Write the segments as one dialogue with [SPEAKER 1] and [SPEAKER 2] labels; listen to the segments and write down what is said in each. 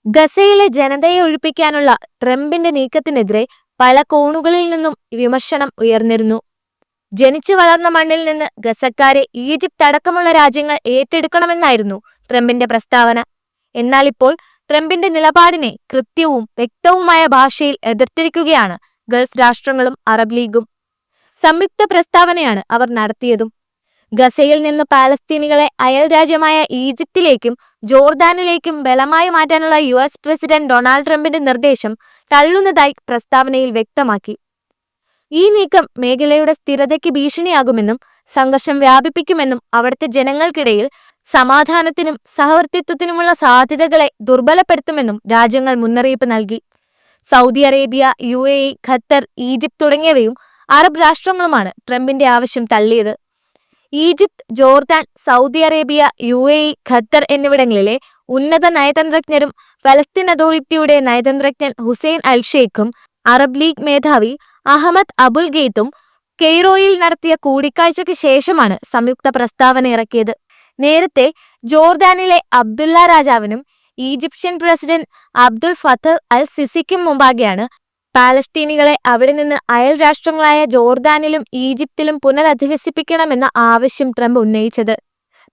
[SPEAKER 1] ഗസയിലെ ജനതയെ ഒഴിപ്പിക്കാനുള്ള ട്രംപിന്റെ നീക്കത്തിനെതിരെ പല കോണുകളിൽ നിന്നും വിമർശനം ഉയർന്നിരുന്നു. ജനിച്ചു വളർന്ന മണ്ണിൽ നിന്ന് ഗസക്കാരെ ഈജിപ്ത് അടക്കമുള്ള രാജ്യങ്ങൾ ഏറ്റെടുക്കണമെന്നായിരുന്നു ട്രംപിന്റെ പ്രസ്താവന. എന്നാൽ ഇപ്പോൾ ട്രംപിന്റെ നിലപാടിനെ കൃത്യവും വ്യക്തവുമായ ഭാഷയിൽ എതിർത്തിരിക്കുകയാണ് ഗൾഫ് രാഷ്ട്രങ്ങളും അറബ് ലീഗും. സംയുക്ത പ്രസ്താവനയാണ് അവർ നടത്തിയതും. ഗസയിൽ നിന്ന് പാലസ്തീനികളെ അയൽ രാജ്യമായ ഈജിപ്തിലേക്കും ജോർദാനിലേക്കും ബലമായി മാറ്റാനുള്ള US പ്രസിഡന്റ് ഡൊണാൾഡ് ട്രംപിന്റെ നിർദ്ദേശം തള്ളുന്നതായി പ്രസ്താവനയിൽ വ്യക്തമാക്കി. ഈ നീക്കം മേഖലയുടെ സ്ഥിരതയ്ക്ക് ഭീഷണിയാകുമെന്നും സംഘർഷം വ്യാപിപ്പിക്കുമെന്നും അവിടുത്തെ ജനങ്ങൾക്കിടയിൽ സമാധാനത്തിനും സഹവർത്തിത്വത്തിനുമുള്ള സാധ്യതകളെ ദുർബലപ്പെടുത്തുമെന്നും രാജ്യങ്ങൾ മുന്നറിയിപ്പ് നൽകി. Saudi Arabia, UAE, Qatar, Egypt തുടങ്ങിയവയും അറബ് രാഷ്ട്രങ്ങളുമാണ് ട്രംപിന്റെ ആവശ്യം തള്ളിയത്. Egypt, Jordan, Saudi Arabia, UAE, Qatar എന്നിവിടങ്ങളിലെ ഉന്നത നയതന്ത്രജ്ഞരും ഫലസ്തീൻ അതോറിറ്റിയുടെ നയതന്ത്രജ്ഞൻ ഹുസൈൻ അൽ ഷെയ്ഖും അറബ് ലീഗ് മേധാവി അഹമ്മദ് അബുൽ ഗെയ്ത്തും കെയ്റോയിൽ നടത്തിയ കൂടിക്കാഴ്ചയ്ക്ക് ശേഷമാണ് സംയുക്ത പ്രസ്താവന ഇറക്കിയത്. നേരത്തെ ജോർദാനിലെ അബ്ദുള്ള രാജാവിനും ഈജിപ്ഷ്യൻ പ്രസിഡന്റ് അബ്ദുൽ ഫത്തഹ് അൽ സിസിക്കും മുമ്പാകെയാണ് പാലസ്തീനികളെ അവിടെ നിന്ന് അയൽ രാഷ്ട്രങ്ങളായ ജോർദാനിലും ഈജിപ്തിലും പുനരധിവസിപ്പിക്കണമെന്ന ആവശ്യം ട്രംപ് ഉന്നയിച്ചത്.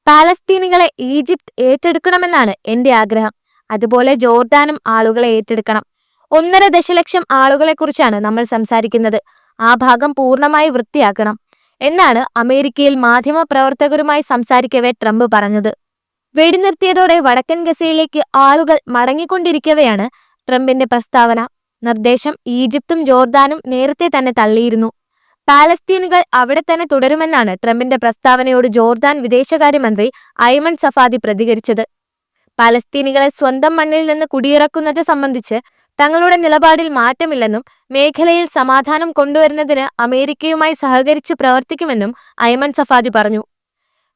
[SPEAKER 1] പാലസ്തീനികളെ ഈജിപ്ത് ഏറ്റെടുക്കണമെന്നാണ് എന്റെ ആഗ്രഹം. അതുപോലെ ജോർദാനും ആളുകളെ ഏറ്റെടുക്കണം. 1.5 ദശലക്ഷം ആളുകളെക്കുറിച്ചാണ് നമ്മൾ സംസാരിക്കുന്നത്. ആ ഭാഗം പൂർണ്ണമായി വൃത്തിയാക്കണം എന്നാണ് അമേരിക്കയിൽ മാധ്യമ പ്രവർത്തകരുമായി സംസാരിക്കവേ ട്രംപ് പറഞ്ഞത്. വെടിനിർത്തിയതോടെ വടക്കൻ ഗസയിലേക്ക് ആളുകൾ മടങ്ങിക്കൊണ്ടിരിക്കവെയാണ് ട്രംപിന്റെ പ്രസ്താവന. നിർദ്ദേശം ഈജിപ്തും ജോർദാനും നേരത്തെ തന്നെ തള്ളിയിരുന്നു. പാലസ്തീനുകൾ അവിടെ തന്നെ തുടരുമെന്നാണ് ട്രംപിന്റെ പ്രസ്താവനയോട് ജോർദാൻ വിദേശകാര്യമന്ത്രി ഐമൻ സഫാദി പ്രതികരിച്ചത്. പാലസ്തീനികളെ സ്വന്തം മണ്ണിൽ നിന്ന് കുടിയിറക്കുന്നത് സംബന്ധിച്ച് തങ്ങളുടെ നിലപാടിൽ മാറ്റമില്ലെന്നും മേഖലയിൽ സമാധാനം കൊണ്ടുവരുന്നതിന് അമേരിക്കയുമായി സഹകരിച്ച് പ്രവർത്തിക്കുമെന്നും ഐമൻ സഫാദി പറഞ്ഞു.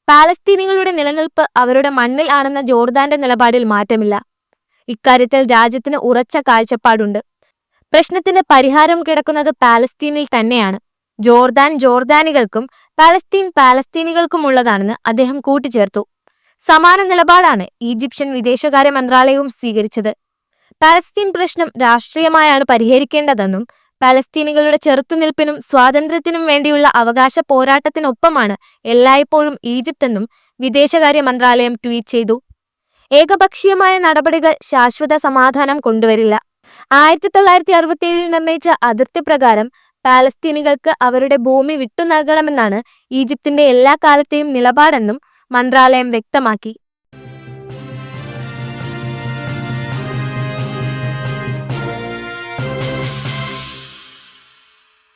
[SPEAKER 1] പാലസ്തീനികളുടെ നിലനിൽപ്പ് അവരുടെ മണ്ണിൽ ആണെന്ന ജോർദാന്റെ നിലപാടിൽ മാറ്റമില്ല. ഇക്കാര്യത്തിൽ രാജ്യത്തിന് ഉറച്ച കാഴ്ചപ്പാടുണ്ട്. പ്രശ്നത്തിന്റെ പരിഹാരം കിടക്കുന്നത് പാലസ്തീനിൽ തന്നെയാണ്. ജോർദാൻ ജോർദാനികൾക്കും പാലസ്തീൻ പാലസ്തീനികൾക്കുമുള്ളതാണെന്ന് അദ്ദേഹം കൂട്ടിച്ചേർത്തു. സമാന നിലപാടാണ് ഈജിപ്ഷ്യൻ വിദേശകാര്യ മന്ത്രാലയവും സ്വീകരിച്ചത്. പാലസ്തീൻ പ്രശ്നം രാഷ്ട്രീയമായാണ് പരിഹരിക്കേണ്ടതെന്നും പാലസ്തീനികളുടെ ചെറുത്തുനിൽപ്പിനും സ്വാതന്ത്ര്യത്തിനും വേണ്ടിയുള്ള അവകാശ പോരാട്ടത്തിനൊപ്പമാണ് എല്ലായ്പ്പോഴും ഈജിപ്തെന്നും വിദേശകാര്യ മന്ത്രാലയം ട്വീറ്റ് ചെയ്തു. ഏകപക്ഷീയമായ നടപടികൾ ശാശ്വത സമാധാനം കൊണ്ടുവരില്ല. 1967 നിർണയിച്ച അതിർത്തി പ്രകാരം പാലസ്തീനികൾക്ക് അവരുടെ ഭൂമി വിട്ടു നൽകണമെന്നാണ് ഈജിപ്തിന്റെ എല്ലാ കാലത്തെയും നിലപാടെന്നും മന്ത്രാലയം വ്യക്തമാക്കി.